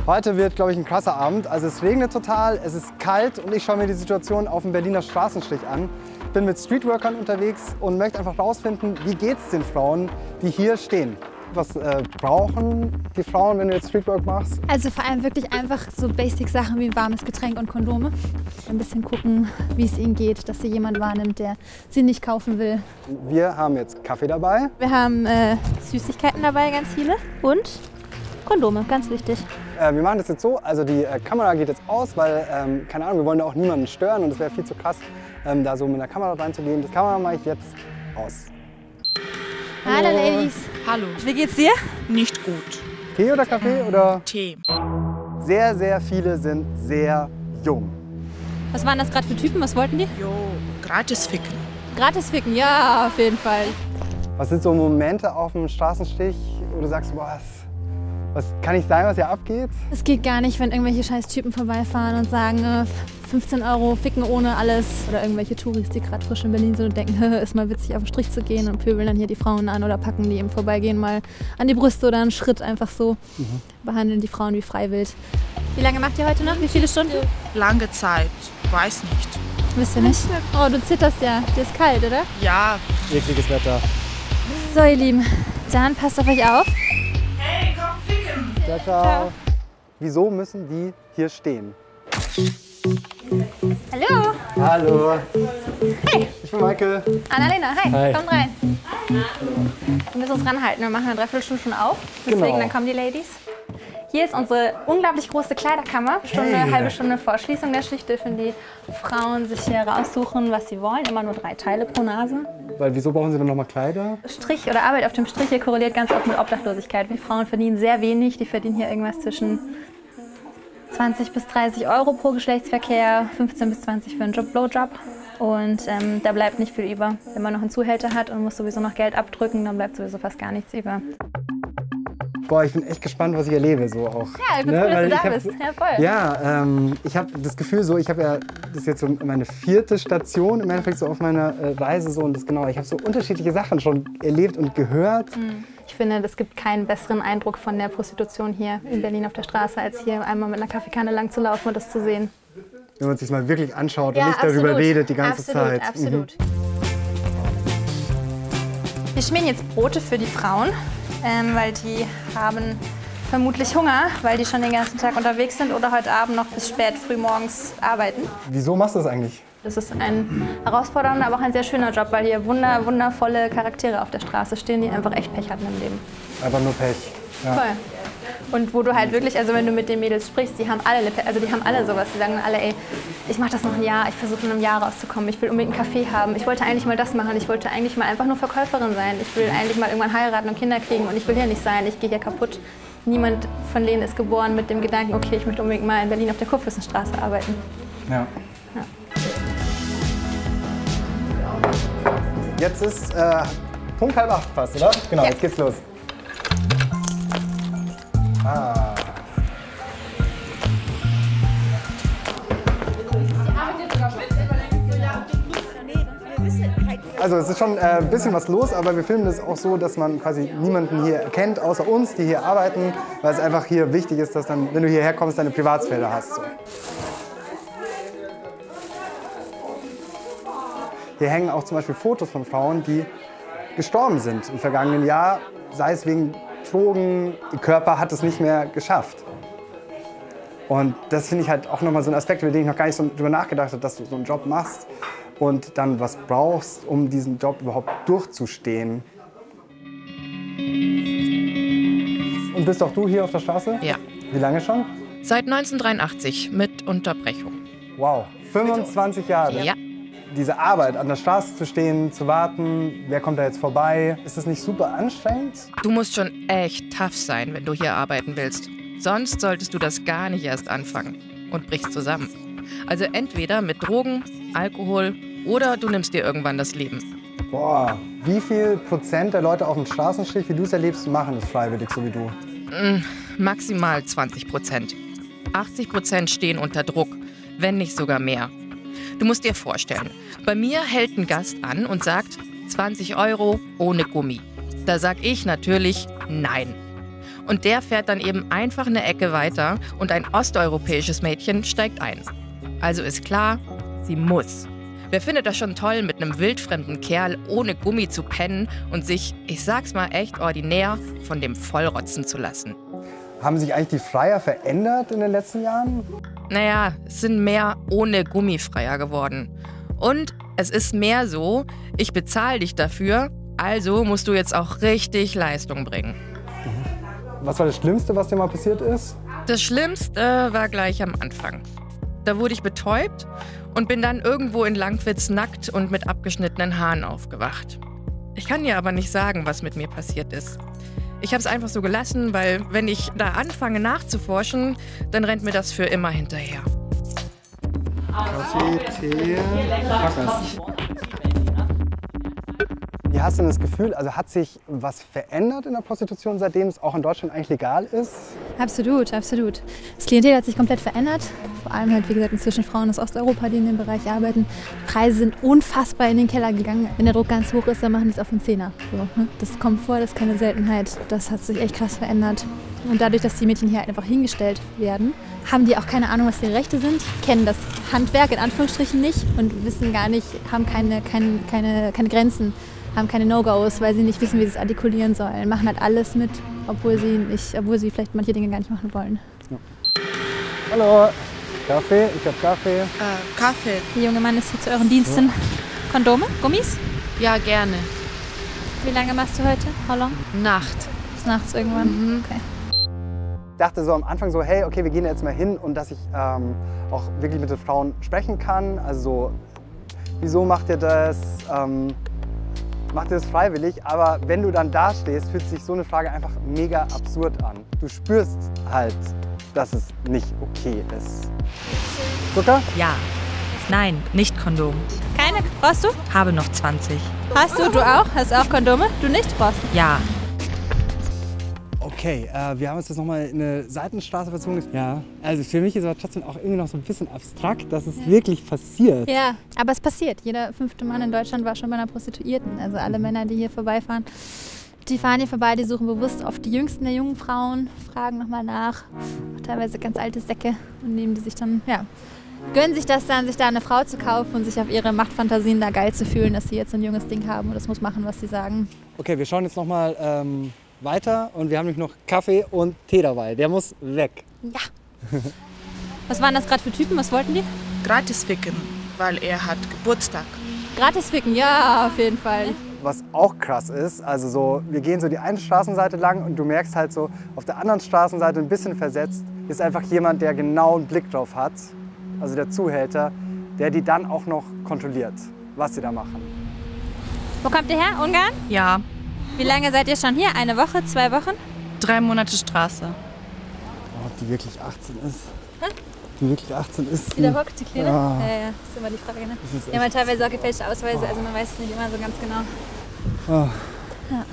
Heute wird, glaube ich, ein krasser Abend. Also es regnet total, es ist kalt und ich schaue mir die Situation auf dem Berliner Straßenstich an. Ich bin mit Streetworkern unterwegs und möchte einfach rausfinden, wie geht es den Frauen, die hier stehen. Was brauchen die Frauen, wenn du jetzt Streetwork machst? Also vor allem wirklich einfach so Basic-Sachen wie ein warmes Getränk und Kondome. Ein bisschen gucken, wie es ihnen geht, dass sie jemand wahrnimmt, der sie nicht kaufen will. Wir haben jetzt Kaffee dabei. Wir haben Süßigkeiten dabei, ganz viele. Und Kondome, ganz wichtig. Wir machen das jetzt so, also die Kamera geht jetzt aus, weil, keine Ahnung, wir wollen da auch niemanden stören und es wäre viel zu krass, da so mit der Kamera reinzugehen. Das Kamera mache ich jetzt aus. Hallo Ladies. Hallo. Wie geht's dir? Nicht gut. Tee oder Kaffee oder? Tee. Sehr, sehr viele sind sehr jung. Was waren das gerade für Typen? Was wollten die? Jo, gratis ficken. Gratis ficken, ja, auf jeden Fall. Was sind so Momente auf dem Straßenstich, wo du sagst, boah, was kann nicht sein, was hier abgeht? Es geht gar nicht, wenn irgendwelche scheiß Typen vorbeifahren und sagen, 15 € ficken ohne alles. Oder irgendwelche Touris, die gerade frisch in Berlin sind und denken, ist mal witzig, auf den Strich zu gehen und pöbeln dann hier die Frauen an oder packen die im Vorbeigehen mal an die Brüste oder einen Schritt einfach so. Behandeln die Frauen wie freiwild. Wie lange macht ihr heute noch? Wie viele Stunden? Lange Zeit. Weiß nicht. Wisst ihr nicht? Oh, du zitterst ja. Dir ist kalt, oder? Ja. Ekliges Wetter. So, ihr Lieben, dann passt auf euch auf. Hey, komm ficken! Ciao, ciao. Wieso müssen die hier stehen? Hallo. Hallo. Hey. Ich bin Michael. Annalena, hi. Hi. Kommt rein. Wir müssen uns ranhalten. Wir machen eine Dreiviertelstunde schon auf. Deswegen, Genau. dann kommen die Ladies. Hier ist unsere unglaublich große Kleiderkammer. Halbe Stunde vor Schließung der Schicht dürfen die Frauen sich hier raussuchen, was sie wollen. Immer nur 3 Teile pro Nase. Weil wieso brauchen sie dann nochmal Kleider? Strich oder Arbeit auf dem Strich hier korreliert ganz oft mit Obdachlosigkeit. Wir Frauen verdienen sehr wenig. Die verdienen hier irgendwas zwischen 20 bis 30 € pro Geschlechtsverkehr, 15 bis 20 für einen Blowjob. Und da bleibt nicht viel über. Wenn man noch einen Zuhälter hat und muss sowieso noch Geld abdrücken, dann bleibt sowieso fast gar nichts über. Boah, ich bin echt gespannt, was ich erlebe so auch. Ja, ich bin cool, dass du da bist. Ja, voll. Ja, ich habe das Gefühl so, ich habe ja, das ist jetzt so meine 4. Station im Endeffekt so auf meiner Reise so und das genau, ich habe so unterschiedliche Sachen schon erlebt und gehört. Ich finde, es gibt keinen besseren Eindruck von der Prostitution hier in Berlin auf der Straße, als hier einmal mit einer Kaffeekanne lang zu laufen und das zu sehen. Wenn man es sich mal wirklich anschaut und Ja, nicht darüber absolut. redet die ganze Zeit. Absolut. Wir schmieren jetzt Brote für die Frauen, weil die haben vermutlich Hunger, weil die schon den ganzen Tag unterwegs sind oder heute Abend noch bis spät frühmorgens arbeiten. Wieso machst du das eigentlich? Das ist ein herausfordernder, aber auch ein sehr schöner Job, weil hier wundervolle Charaktere auf der Straße stehen, die einfach echt Pech hatten im Leben. Einfach nur Pech. Ja. Voll. Und wo du halt wirklich, also wenn du mit den Mädels sprichst, die haben alle sowas. Die sagen dann alle, ey, ich mache das noch ein Jahr, ich versuche in einem Jahr rauszukommen, ich will unbedingt einen Kaffee haben, ich wollte eigentlich mal das machen, ich wollte eigentlich mal einfach nur Verkäuferin sein, ich will eigentlich mal irgendwann heiraten und Kinder kriegen und ich will hier nicht sein, ich gehe hier kaputt. Niemand von denen ist geboren mit dem Gedanken, okay, ich möchte unbedingt mal in Berlin auf der Kurfürstenstraße arbeiten. Ja. Jetzt ist Punkt 7:30 fast, oder? Genau, Ja. Jetzt geht's los. Ah. Also es ist schon ein bisschen was los, aber wir filmen das auch so, dass man quasi niemanden hier kennt, außer uns, die hier arbeiten, weil es einfach hier wichtig ist, dass dann, wenn du hierher kommst, deine Privatsphäre hast. So. Hier hängen auch zum Beispiel Fotos von Frauen, die gestorben sind im vergangenen Jahr, sei es wegen Drogen, ihr Körper hat es nicht mehr geschafft. Und das finde ich halt auch nochmal so ein Aspekt, über den ich noch gar nicht so drüber nachgedacht habe, dass du so einen Job machst und dann was brauchst, um diesen Job überhaupt durchzustehen. Und bist auch du hier auf der Straße? Ja. Wie lange schon? Seit 1983 mit Unterbrechung. Wow, 25 Jahre. Ja. Diese Arbeit, an der Straße zu stehen, zu warten, wer kommt da jetzt vorbei, ist das nicht super anstrengend? Du musst schon echt tough sein, wenn du hier arbeiten willst. Sonst solltest du das gar nicht erst anfangen und brichst zusammen. Also entweder mit Drogen, Alkohol oder du nimmst dir irgendwann das Leben. Boah, wie viel Prozent der Leute auf dem Straßenstrich, wie du es erlebst, machen das freiwillig, so wie du? Maximal 20%. 80% stehen unter Druck, wenn nicht sogar mehr. Du musst dir vorstellen, bei mir hält ein Gast an und sagt 20 € ohne Gummi. Da sag ich natürlich nein. Und der fährt dann eben einfach eine Ecke weiter und ein osteuropäisches Mädchen steigt ein. Also ist klar, sie muss. Wer findet das schon toll, mit einem wildfremden Kerl ohne Gummi zu pennen und sich, ich sag's mal echt ordinär, von dem vollrotzen zu lassen? Haben sich eigentlich die Freier verändert in den letzten Jahren? Naja, es sind mehr ohne Gummifreier geworden. Und es ist mehr so, ich bezahle dich dafür, also musst du jetzt auch richtig Leistung bringen. Was war das Schlimmste, was dir mal passiert ist? Das Schlimmste war gleich am Anfang. Da wurde ich betäubt und bin dann irgendwo in Langwitz nackt und mit abgeschnittenen Haaren aufgewacht. Ich kann dir aber nicht sagen, was mit mir passiert ist. Ich habe es einfach so gelassen, weil wenn ich da anfange nachzuforschen, dann rennt mir das für immer hinterher. Kaffee, Tee, Packers. Wie hast du denn das Gefühl, also hat sich was verändert in der Prostitution, seitdem es auch in Deutschland eigentlich legal ist? Absolut, absolut. Das Klientel hat sich komplett verändert. Vor allem halt, wie gesagt, inzwischen Frauen aus Osteuropa, die in dem Bereich arbeiten. Die Preise sind unfassbar in den Keller gegangen. Wenn der Druck ganz hoch ist, dann machen die es auf einen Zehner. So, ne? Das kommt vor, das ist keine Seltenheit. Das hat sich echt krass verändert. Und dadurch, dass die Mädchen hier halt einfach hingestellt werden, haben die auch keine Ahnung, was ihre Rechte sind, kennen das Handwerk in Anführungsstrichen nicht und wissen gar nicht, haben keine Grenzen, haben keine No-Gos, weil sie nicht wissen, wie sie es artikulieren sollen. Machen halt alles mit, obwohl sie vielleicht manche Dinge gar nicht machen wollen. Ja. Hallo, Kaffee, ich habe Kaffee. Kaffee. Der junge Mann ist hier zu euren Diensten. Kondome? Gummis? Ja, gerne. Wie lange machst du heute? How long? Nacht. Bis nachts irgendwann? Okay. Ich dachte so am Anfang so, hey, okay, wir gehen jetzt mal hin und dass ich auch wirklich mit den Frauen sprechen kann. Also so, wieso macht ihr das? Macht ihr das freiwillig? Aber wenn du dann da stehst, fühlt sich so eine Frage einfach mega absurd an. Du spürst halt, dass es nicht okay ist. Zucker? Ja. Nein, nicht Kondom. Keine? Brauchst du? Habe noch 20. Hast du? Du auch? Hast du auch Kondome? Du nicht? Brauchst du? Ja. Okay, wir haben uns jetzt nochmal in eine Seitenstraße verzogen. Ja, also für mich ist aber trotzdem auch irgendwie noch so ein bisschen abstrakt, dass es wirklich passiert. Ja, aber es passiert. Jeder 5. Mann in Deutschland war schon bei einer Prostituierten. Also alle Männer, die hier vorbeifahren, die fahren hier vorbei, die suchen bewusst oft die jüngsten der jungen Frauen, fragen nochmal nach. Teilweise ganz alte Säcke und nehmen die sich dann, ja, gönnen sich das dann, sich da eine Frau zu kaufen und sich auf ihre Machtfantasien da geil zu fühlen, dass sie jetzt ein junges Ding haben und das muss machen, was sie sagen. Okay, wir schauen jetzt nochmal weiter und wir haben nämlich noch Kaffee und Tee dabei. Der muss weg. Ja. Was waren das gerade für Typen? Was wollten die? Gratis ficken, weil er hat Geburtstag. Gratis ficken, ja, auf jeden Fall. Was auch krass ist, also so, wir gehen so die eine Straßenseite lang und du merkst halt so, auf der anderen Straßenseite ein bisschen versetzt, ist einfach jemand, der genau einen Blick drauf hat, also der Zuhälter, der die dann auch noch kontrolliert, was sie da machen. Wo kommt ihr her? Ungarn? Ja. Wie lange seid ihr schon hier? Eine Woche? 2 Wochen? 3 Monate Straße. Ob die wirklich 18 ist? Hä? Die wirklich 18 ist. Die da hockt, die Kleine? Ja. Ja, ist immer die Frage, ne? Die haben halt teilweise auch gefälschte Ausweise, also man weiß es nicht immer so ganz genau. Oh. Ja.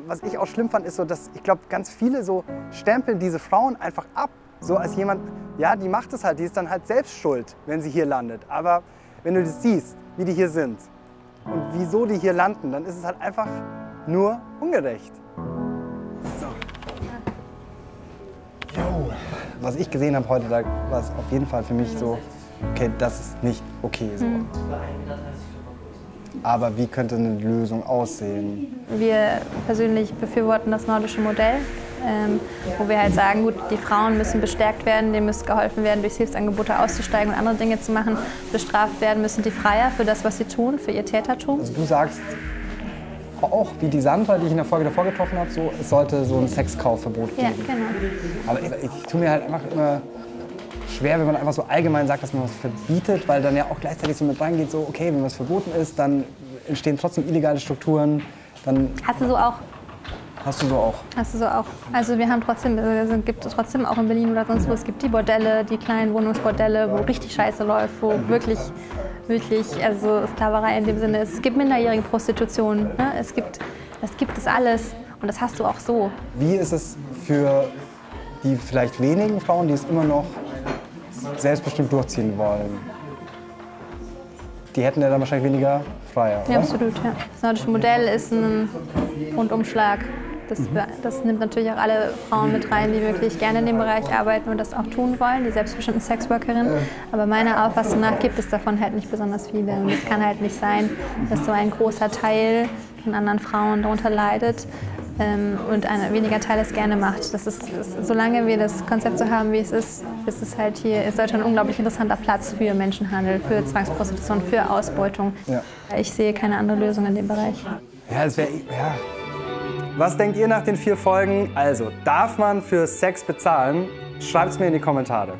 Was ich auch schlimm fand, ist so, dass ich glaube, ganz viele so stempeln diese Frauen einfach ab. So als jemand, ja, die macht es halt, die ist dann halt selbst schuld, wenn sie hier landet. Aber wenn du das siehst, wie die hier sind und wieso die hier landen, dann ist es halt einfach nur ungerecht. So. Jo. Was ich gesehen habe heute, da war es auf jeden Fall für mich so, okay, das ist nicht okay so. Aber wie könnte eine Lösung aussehen? Wir persönlich befürworten das nordische Modell, wo wir halt sagen, gut, die Frauen müssen bestärkt werden, denen muss geholfen werden, durch Hilfsangebote auszusteigen und andere Dinge zu machen. Bestraft werden müssen die Freier für das, was sie tun, für ihr Tätertum. Also du sagst auch, wie die Sandra, die ich in der Folge davor getroffen habe, so, es sollte so ein Sexkaufverbot geben. Ja, genau. Aber ich tue mir halt einfach immer schwer, wenn man einfach so allgemein sagt, dass man was verbietet, weil dann ja auch gleichzeitig so mit reingeht, so okay, wenn was verboten ist, dann entstehen trotzdem illegale Strukturen. Dann Hast du so auch? Hast du so auch? Hast du so auch. Also wir haben trotzdem, also gibt es trotzdem auch in Berlin oder sonst wo, es gibt die Bordelle, die kleinen Wohnungsbordelle, wo richtig Scheiße läuft, wo wirklich, also Sklaverei in dem Sinne ist. Es gibt minderjährige Prostitution, ne? Es gibt es alles und das hast du auch so. Wie ist es für die vielleicht wenigen Frauen, die es immer noch selbstbestimmt durchziehen wollen? Die hätten ja dann wahrscheinlich weniger Freier, oder? Ja, absolut, ja. Das nordische Modell ist ein Rundumschlag Das nimmt natürlich auch alle Frauen mit rein, die wirklich gerne in dem Bereich arbeiten und das auch tun wollen, die selbstbestimmten Sexworkerinnen. Aber meiner Auffassung nach gibt es davon halt nicht besonders viele. Und es kann halt nicht sein, dass so ein großer Teil von anderen Frauen darunter leidet und ein weniger Teil es gerne macht. Solange wir das Konzept so haben, wie es ist halt hier in Deutschland ein unglaublich interessanter Platz für Menschenhandel, für Zwangsprostitution, für Ausbeutung. Ja. Ich sehe keine andere Lösung in dem Bereich. Ja. Was denkt ihr nach den 4 Folgen? Also, darf man für Sex bezahlen? Schreibt es mir in die Kommentare.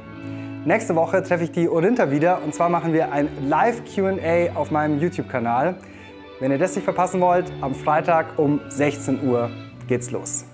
Nächste Woche treffe ich die Orinta wieder und zwar machen wir ein Live-Q&A auf meinem YouTube-Kanal. Wenn ihr das nicht verpassen wollt, am Freitag um 16 Uhr geht's los.